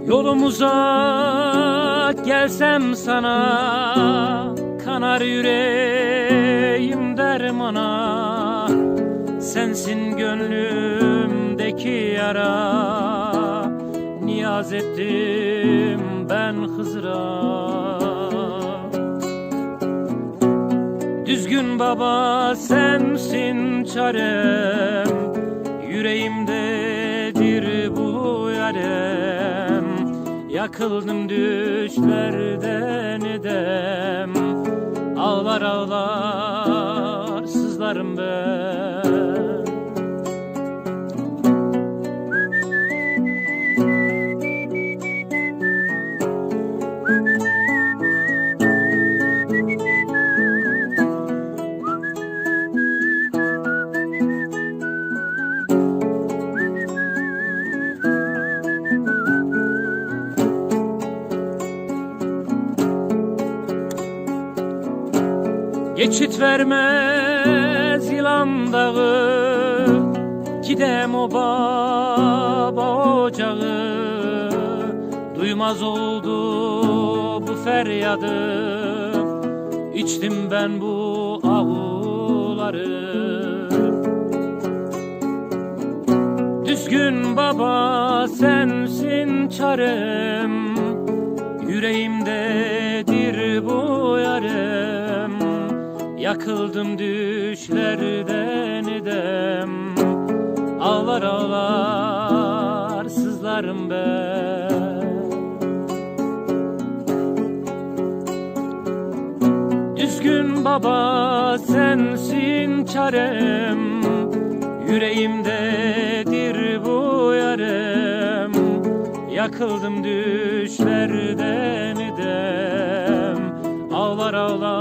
Yolum uzak gelsem sana, kanar yüreğim dermana. Sensin gönlümdeki yara, niyaz ettim ben Hızır'a. Düzgün baba sensin çarem, yüreğimdedir bu yarem. Yakıldım düşlerden edem, ağlar ağlar sızlarım ben. Geçit vermez yılan dağı, gidem o baba ocağı. Duymaz oldu bu feryadı, içtim ben bu ağuları. Düzgün baba sensin çarem, yüreğimdedir bu yarem. Yakıldım düşlerden edem, ağlar ağlar sızlarım ben. Düzgün baba sensin çarem, yüreğimdedir bu yarem. Yakıldım düşlerden edem, ağlar ağlar